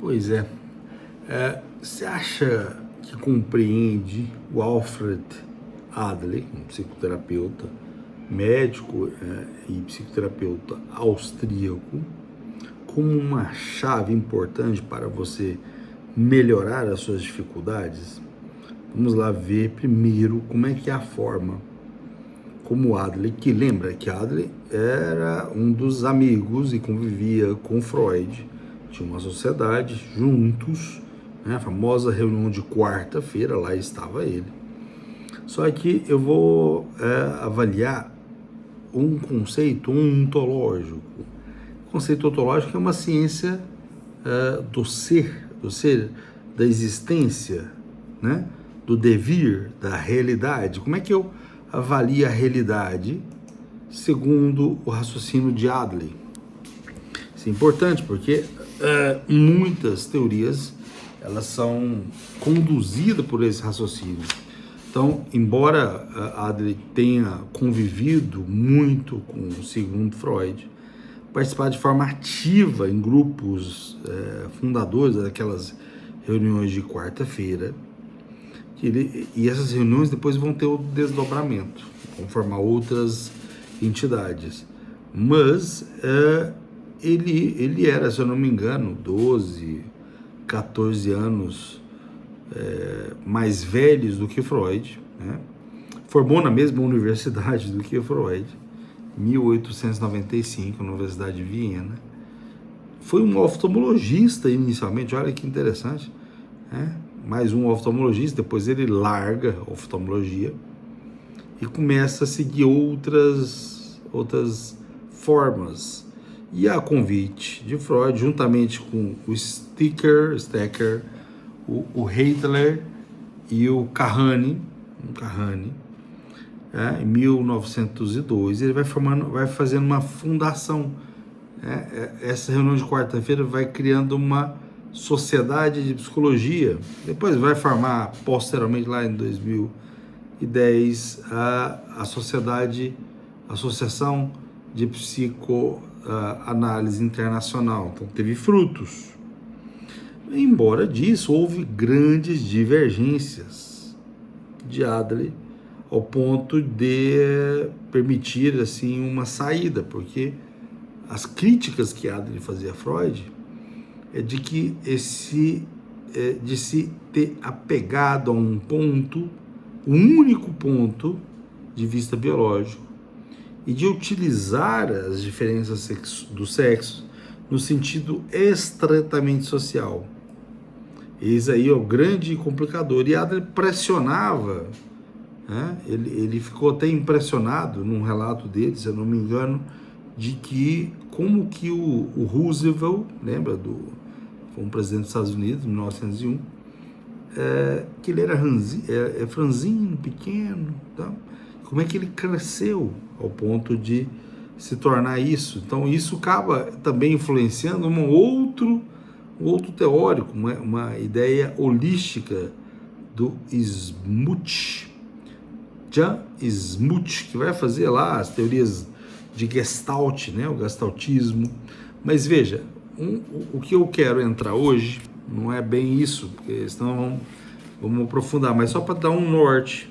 Pois é. Você acha que compreende o Alfred Adler, um psicoterapeuta, médico e psicoterapeuta austríaco, como uma chave importante para você melhorar as suas dificuldades? Vamos lá ver primeiro como é que é a forma como Adler, que lembra que Adler era um dos amigos e convivia com Freud, tinha uma sociedade juntos, né, a famosa reunião de quarta-feira, lá estava ele. Só que eu vou avaliar um conceito ontológico. O conceito ontológico é uma ciência do ser, da existência, né, do devir, da realidade. Como é que eu avalio a realidade segundo o raciocínio de Adler? Isso é importante porque muitas teorias elas são conduzidas por esse raciocínio. Então, embora Adler tenha convivido muito com Sigmund Freud, participar de forma ativa em grupos fundadores daquelas reuniões de quarta-feira, e essas reuniões depois vão ter o desdobramento, vão formar outras entidades. Mas ele era, se eu não me engano, 12, 14 anos mais velhos do que Freud, né? Formou na mesma universidade do que Freud, 1895, na Universidade de Viena. Foi um oftalmologista inicialmente, olha que interessante, né? Mais um oftalmologista, depois ele larga a oftalmologia e começa a seguir outras formas. E a convite de Freud, juntamente com o Stecker, o Heitler e o Kahane, em 1902, ele vai fazendo uma fundação. Essa reunião de quarta-feira vai criando uma sociedade de psicologia. Depois vai formar, posteriormente, lá em 2010, a Associação de Psicoanálise Internacional. Então, teve frutos. Embora disso, houve grandes divergências de Adler, ao ponto de permitir assim uma saída, porque as críticas que Adler fazia a Freud de que de se ter apegado a um único ponto de vista biológico, e de utilizar as diferenças do sexo no sentido estritamente social. Eis aí o grande complicador. E Adler pressionava, né? Ele ficou até impressionado num relato dele, se eu não me engano, de que como que o Roosevelt, lembra foi um presidente dos Estados Unidos, em 1901, que ele era franzino, pequeno, tá? Como é que ele cresceu ao ponto de se tornar isso? Então isso acaba também influenciando um outro teórico, uma ideia holística do Smoot, Jan Smoot, que vai fazer lá as teorias de Gestalt, né, o gestaltismo. Mas veja, o que eu quero entrar hoje não é bem isso, porque senão vamos aprofundar, mas só para dar um norte.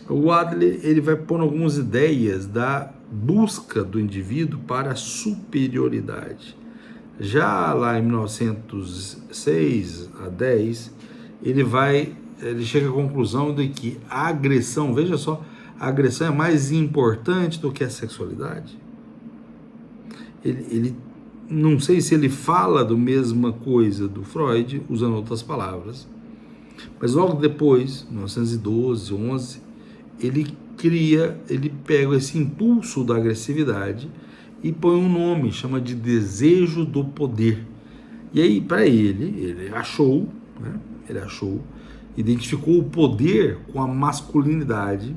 O Adler ele vai pôr algumas ideias da busca do indivíduo para a superioridade. Já lá em 1906 a 10, ele chega à conclusão de que a agressão, veja só, a agressão é mais importante do que a sexualidade. Ele não sei se ele fala da mesma coisa do Freud, usando outras palavras, mas logo depois, 1912, 11, ele pega esse impulso da agressividade e põe um nome, chama de desejo do poder. E aí, para ele achou, né? Identificou o poder com a masculinidade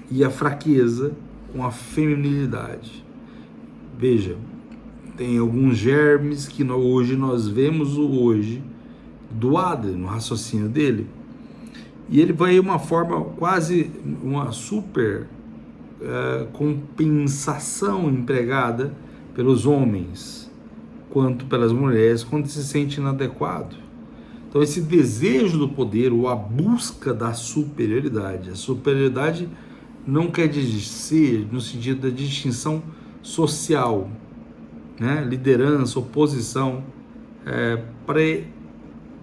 e a fraqueza com a feminilidade. Veja, tem alguns germes que hoje nós vemos do Adler, no raciocínio dele, e ele vai uma forma quase uma super compensação empregada pelos homens quanto pelas mulheres quando se sente inadequado. Então esse desejo do poder ou a busca da superioridade, a superioridade não quer dizer no sentido da distinção social, né? Liderança, oposição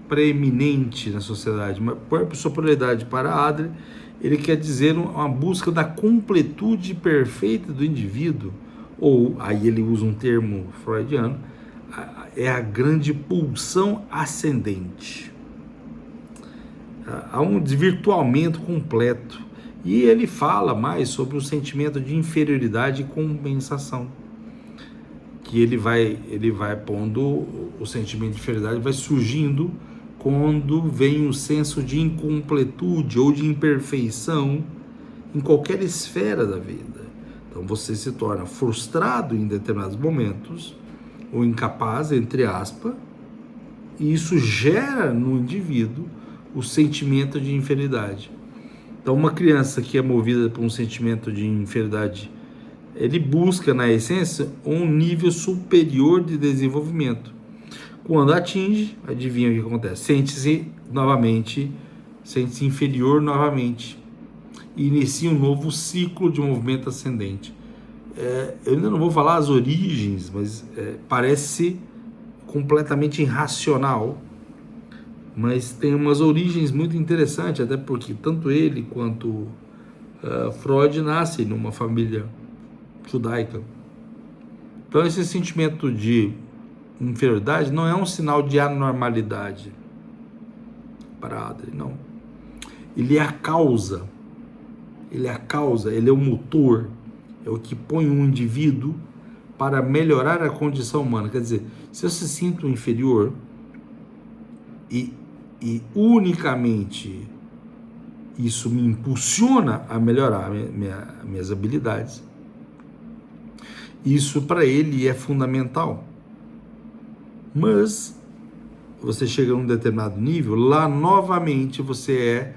preeminente na sociedade. Mas por superioridade para Adler, ele quer dizer uma busca da completude perfeita do indivíduo, ou, aí ele usa um termo freudiano, é a grande pulsão ascendente. Há um desvirtuamento completo. E ele fala mais sobre o sentimento de inferioridade e compensação. Que ele vai pondo o sentimento de inferioridade, vai surgindo quando vem o senso de incompletude ou de imperfeição em qualquer esfera da vida. Então você se torna frustrado em determinados momentos, ou incapaz, entre aspas, e isso gera no indivíduo o sentimento de inferioridade. Então uma criança que é movida por um sentimento de inferioridade, ele busca na essência um nível superior de desenvolvimento. Quando atinge, adivinha o que acontece? Sente-se inferior novamente. E inicia um novo ciclo de movimento ascendente. Eu ainda não vou falar as origens, mas parece completamente irracional, mas tem umas origens muito interessantes, até porque tanto ele quanto Freud nascem numa família judaica. Então esse sentimento de inferioridade não é um sinal de anormalidade para Adler, não. Ele é a causa, ele é o motor, é o que põe um indivíduo para melhorar a condição humana. Quer dizer, se eu se sinto inferior e unicamente isso me impulsiona a melhorar minhas habilidades, isso para ele é fundamental. Mas você chega a um determinado nível, lá novamente você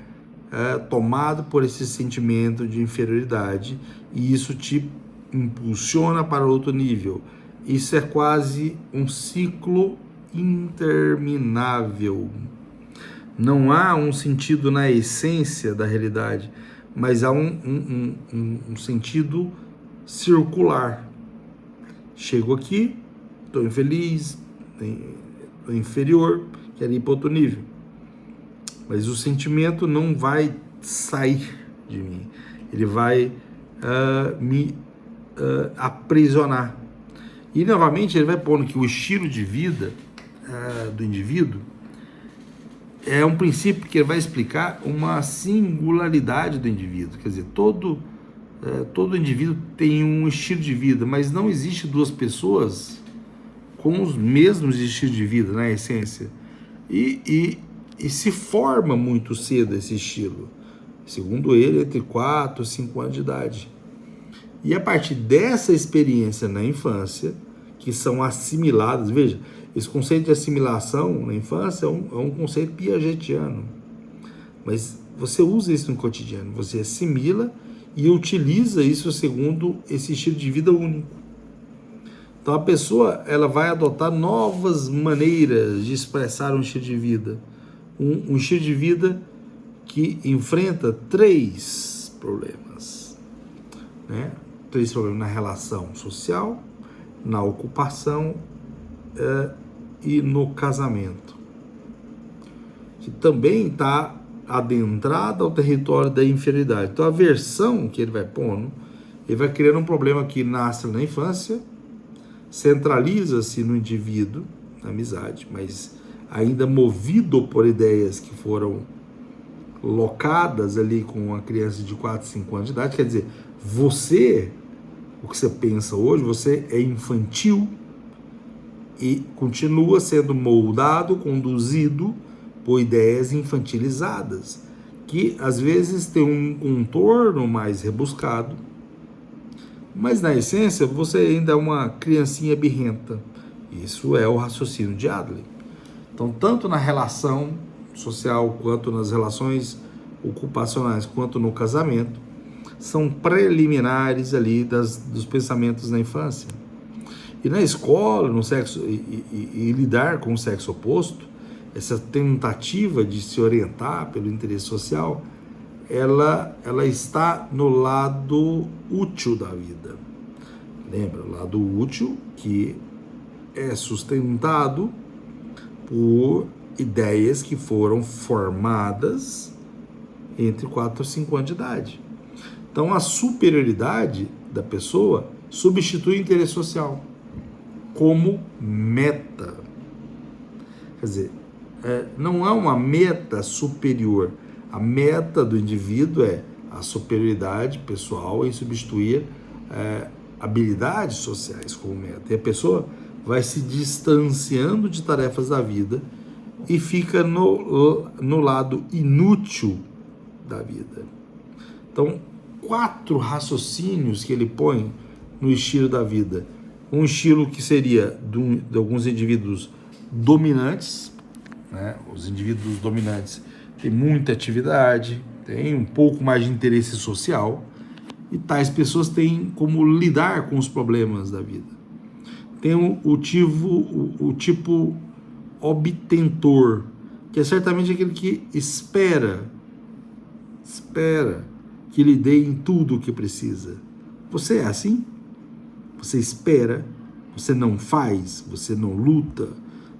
é tomado por esse sentimento de inferioridade e isso te impulsiona para outro nível. Isso é quase um ciclo interminável. Não há um sentido na essência da realidade, mas há um sentido circular. Chego aqui, estou infeliz, estou inferior, quero ir para outro nível. Mas o sentimento não vai sair de mim, ele vai me aprisionar. E novamente ele vai pondo que o estilo de vida do indivíduo é um princípio que ele vai explicar uma singularidade do indivíduo. Quer dizer, todo indivíduo tem um estilo de vida, mas não existe duas pessoas com os mesmos estilos de vida, na essência. E se forma muito cedo esse estilo. Segundo ele, entre 4 e 5 anos de idade. E a partir dessa experiência na infância, que são assimiladas, veja, esse conceito de assimilação na infância é um conceito piagetiano. Mas você usa isso no cotidiano, você assimila e utiliza isso segundo esse estilo de vida único. Então a pessoa ela vai adotar novas maneiras de expressar um estilo de vida. Um estilo de vida que enfrenta 3 problemas. Né? 3 problemas na relação social, na ocupação e no casamento. Que também está adentrada ao território da inferioridade. Então a versão que ele vai pondo, ele vai criando um problema que nasce na infância, centraliza-se no indivíduo, na amizade, mas ainda movido por ideias que foram locadas ali com uma criança de 4, 5 anos de idade. Quer dizer, o que você pensa hoje, você é infantil e continua sendo moldado, conduzido por ideias infantilizadas, que às vezes tem um contorno mais rebuscado, mas na essência você ainda é uma criancinha birrenta. Isso é o raciocínio de Adler. Então, tanto na relação social, quanto nas relações ocupacionais, quanto no casamento, são preliminares ali dos pensamentos na infância. E na escola, no sexo e lidar com o sexo oposto, essa tentativa de se orientar pelo interesse social, ela está no lado útil da vida. Lembra? O lado útil que é sustentado por ideias que foram formadas entre 4 e 5 anos de idade. Então, a superioridade da pessoa substitui o interesse social como meta. Quer dizer, não é uma meta superior. A meta do indivíduo é a superioridade pessoal em substituir habilidades sociais como meta. E a pessoa vai se distanciando de tarefas da vida e fica no lado inútil da vida. Então, 4 raciocínios que ele põe no estilo da vida. Um estilo que seria de alguns indivíduos dominantes, né? Os indivíduos dominantes têm muita atividade, têm um pouco mais de interesse social, e tais pessoas têm como lidar com os problemas da vida. Tem o tipo obtentor, que é certamente aquele que espera que lhe deem tudo o que precisa. Você é assim? Você espera, você não faz, você não luta,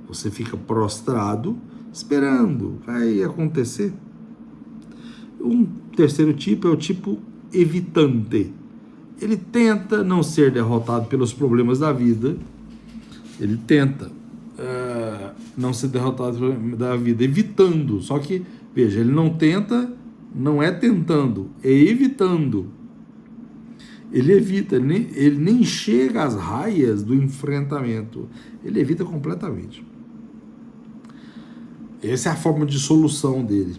você fica prostrado, esperando, vai acontecer. Um terceiro tipo é o tipo evitante. Ele tenta não ser derrotado pelos problemas da vida, ele tenta não ser derrotado da vida, evitando. Só que, veja, ele não tenta, não é tentando, é evitando. Ele evita, ele nem chega às raias do enfrentamento, ele evita completamente. Essa é a forma de solução dele.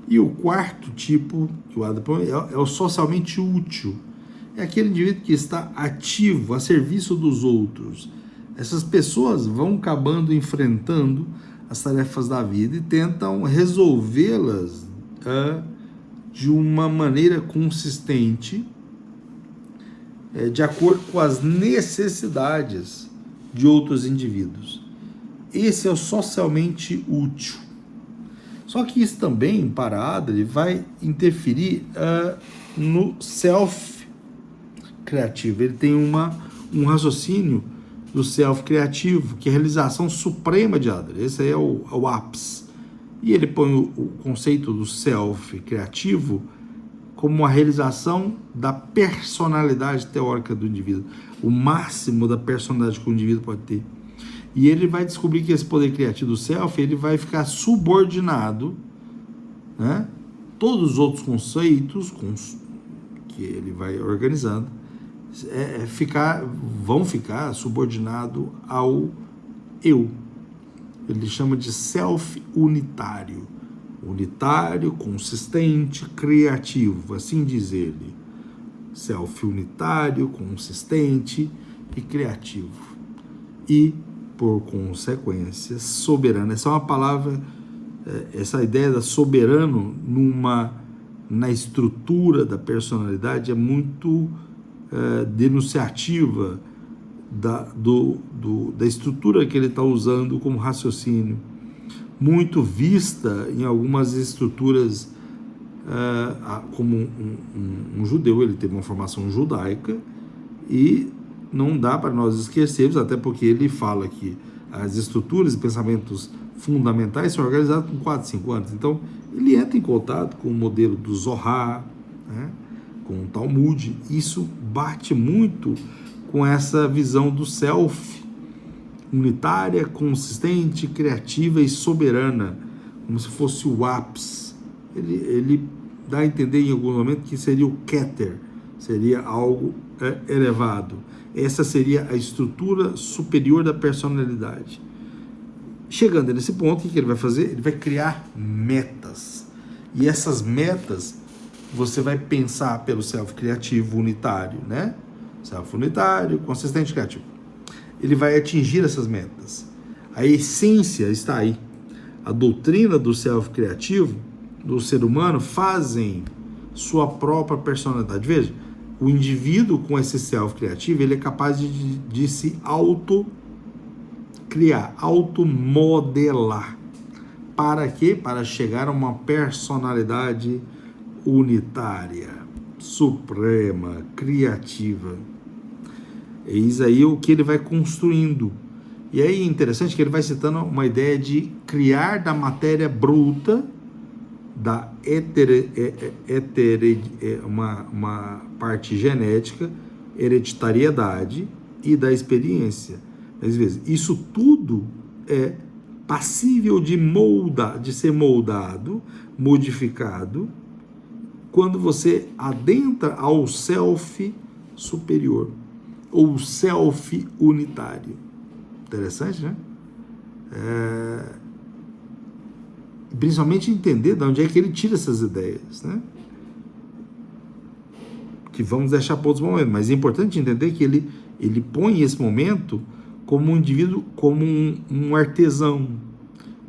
E o quarto tipo, que o Adam põe, é o socialmente útil. É aquele indivíduo que está ativo, a serviço dos outros. Essas pessoas vão acabando enfrentando as tarefas da vida e tentam resolvê-las de uma maneira consistente, de acordo com as necessidades de outros indivíduos. Esse é o socialmente útil. Só que isso também, para Adler, vai interferir no self-criativo. Ele tem um raciocínio do self-criativo, que é a realização suprema de Adler. Esse aí é o ápice. E ele põe o conceito do self-criativo como uma realização da personalidade teórica do indivíduo, o máximo da personalidade que o indivíduo pode ter. E ele vai descobrir que esse poder criativo do self, ele vai ficar subordinado, né? Todos os outros conceitos que ele vai organizando vão ficar subordinados ao eu. Ele chama de self unitário. Unitário, consistente, criativo, assim diz ele. Self unitário, consistente e criativo. E, por consequência, soberano. Essa é uma palavra, essa ideia da soberano na estrutura da personalidade é muito denunciativa da estrutura que ele está usando como raciocínio, muito vista em algumas estruturas, como um judeu. Ele teve uma formação judaica e não dá para nós esquecermos, até porque ele fala que as estruturas e pensamentos fundamentais são organizados com 4, 5 anos. Então, ele entra em contato com o modelo do Zohar, né, com o Talmud. Isso bate muito com essa visão do self, unitária, consistente, criativa e soberana, como se fosse o ápice. Ele dá a entender em algum momento que seria o Keter, seria algo elevado. Essa seria a estrutura superior da personalidade. Chegando nesse ponto, o que ele vai fazer? Ele vai criar metas. E essas metas, você vai pensar pelo self-criativo unitário, né? Self-unitário, consistente, criativo. Ele vai atingir essas metas. A essência está aí. A doutrina do self-criativo, do ser humano, fazem sua própria personalidade. Veja, o indivíduo com esse self criativo, ele é capaz de se auto-criar, auto-modelar. Para quê? Para chegar a uma personalidade unitária, suprema, criativa. Eis aí o que ele vai construindo. E aí é interessante que ele vai citando uma ideia de criar da matéria bruta, da uma parte genética, hereditariedade e da experiência. Às vezes, isso tudo é passível de ser moldado, modificado, quando você adentra ao self superior, ou self unitário. Interessante, né? Principalmente entender de onde é que ele tira essas ideias, né? Que vamos deixar para outros momentos, mas é importante entender que ele põe esse momento como um indivíduo, como um artesão.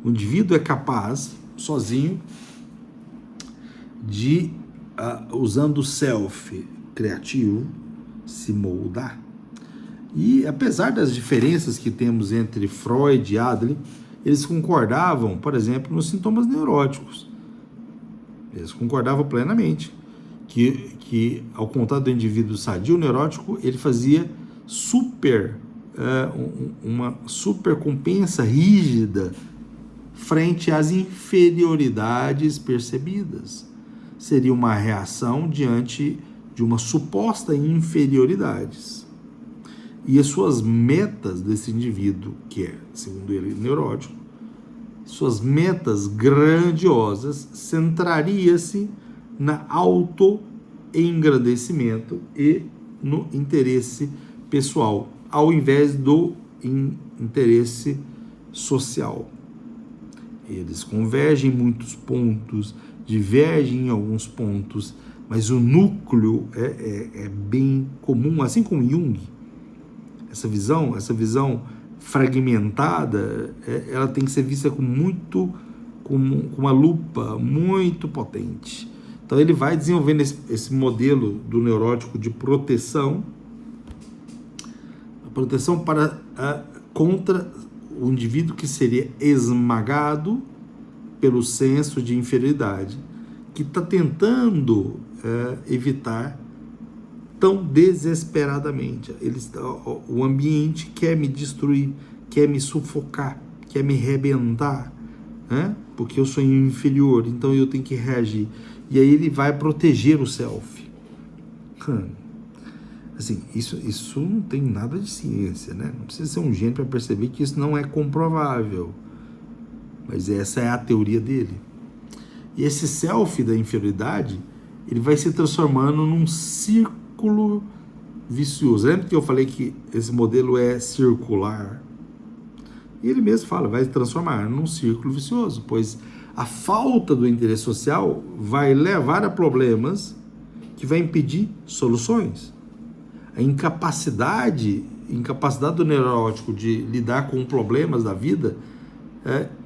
O indivíduo é capaz, sozinho, de, usando o self criativo, se moldar. E apesar das diferenças que temos entre Freud e Adler, eles concordavam, por exemplo, nos sintomas neuróticos. Eles concordavam plenamente que ao contrário do indivíduo sadio, o neurótico, ele fazia uma supercompensa rígida frente às inferioridades percebidas. Seria uma reação diante de uma suposta inferioridades. E as suas metas desse indivíduo, que é, segundo ele, neurótico, suas metas grandiosas centraria-se na auto-engrandecimento e no interesse pessoal, ao invés do interesse social. Eles convergem em muitos pontos, divergem em alguns pontos, mas o núcleo é bem comum, assim como Jung. Essa visão fragmentada, ela tem que ser vista com uma lupa muito potente. Então ele vai desenvolvendo esse modelo do neurótico de proteção, a proteção contra o indivíduo que seria esmagado pelo senso de inferioridade, que está tentando evitar tão desesperadamente. O ambiente quer me destruir, quer me sufocar, quer me arrebentar, né? Porque eu sou inferior, então eu tenho que reagir. E aí ele vai proteger o self. Assim, isso não tem nada de ciência, né? Não precisa ser um gênio para perceber que isso não é comprovável. Mas essa é a teoria dele. E esse self da inferioridade, ele vai se transformando num círculo vicioso. Lembra que eu falei que esse modelo é circular? E ele mesmo fala, vai se transformar num círculo vicioso, pois a falta do interesse social vai levar a problemas que vai impedir soluções. A incapacidade do neurótico de lidar com problemas da vida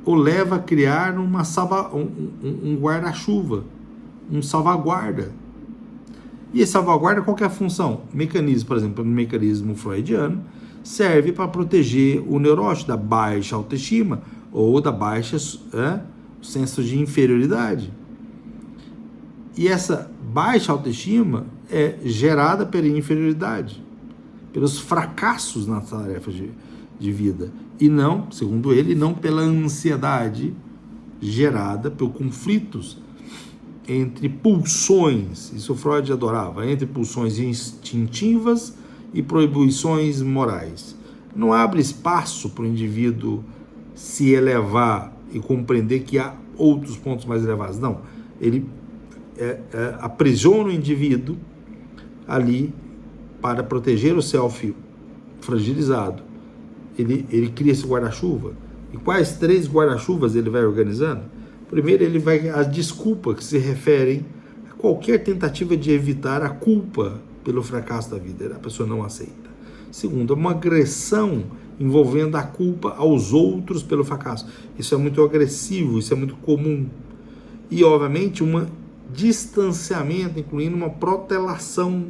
o leva a criar um guarda-chuva, um salvaguarda. E esse salvaguarda, qual que é a função? Mecanismo, por exemplo, no mecanismo freudiano, serve para proteger o neurótico da baixa autoestima ou da baixa senso de inferioridade. E essa baixa autoestima é gerada pela inferioridade, pelos fracassos na tarefa de vida, e não, segundo ele, não pela ansiedade gerada por conflitos entre pulsões, isso Freud adorava, entre pulsões instintivas e proibições morais. Não abre espaço para o indivíduo se elevar e compreender que há outros pontos mais elevados. Não, ele aprisiona o indivíduo ali para proteger o self fragilizado. Ele cria esse guarda-chuva. E quais 3 guarda-chuvas ele vai organizando? Primeiro, ele vai as desculpas que se referem a qualquer tentativa de evitar a culpa pelo fracasso da vida. A pessoa não aceita. Segundo, uma agressão envolvendo a culpa aos outros pelo fracasso. Isso é muito agressivo, isso é muito comum. E, obviamente, um distanciamento, incluindo uma protelação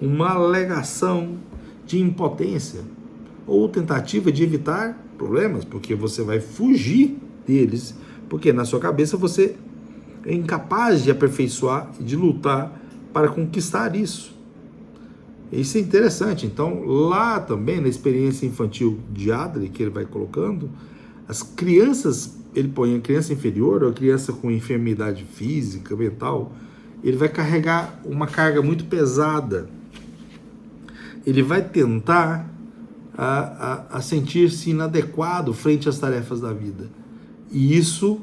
uma alegação de impotência ou tentativa de evitar problemas, porque você vai fugir deles, porque na sua cabeça você é incapaz de aperfeiçoar e de lutar para conquistar isso. Isso é interessante. Então, lá também, na experiência infantil de Adler, que ele vai colocando, as crianças, ele põe a criança inferior, ou a criança com enfermidade física, mental, ele vai carregar uma carga muito pesada. Ele vai tentar a sentir-se inadequado frente às tarefas da vida. E isso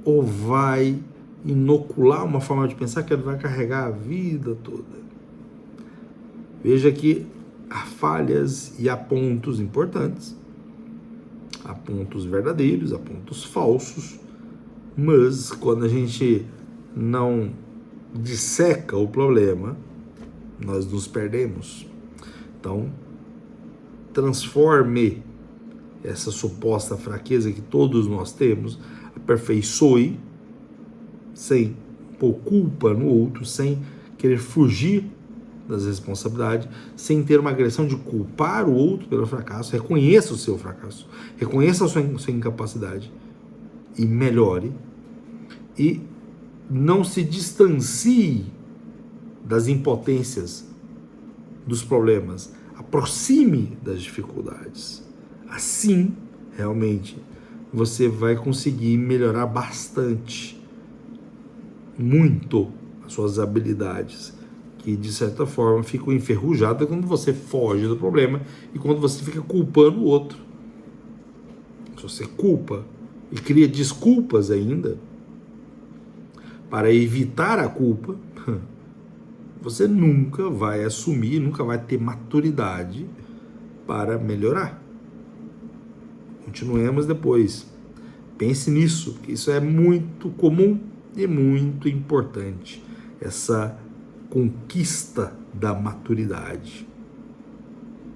ou vai inocular uma forma de pensar que ele vai carregar a vida toda. Veja que há falhas e há pontos importantes, há pontos verdadeiros, há pontos falsos, mas quando a gente não disseca o problema, nós nos perdemos. Então, transforme essa suposta fraqueza que todos nós temos, aperfeiçoe, sem pôr culpa no outro, sem querer fugir das responsabilidades, sem ter uma agressão de culpar o outro pelo fracasso. Reconheça o seu fracasso, reconheça a sua incapacidade e melhore, e não se distancie das impotências, dos problemas, aproxime das dificuldades. Assim, realmente, você vai conseguir melhorar bastante, muito, as suas habilidades, que de certa forma ficam enferrujadas quando você foge do problema e quando você fica culpando o outro. Se você culpa e cria desculpas ainda para evitar a culpa, você nunca vai assumir, nunca vai ter maturidade para melhorar. Continuemos depois. Pense nisso, porque isso é muito comum e muito importante, essa conquista da maturidade.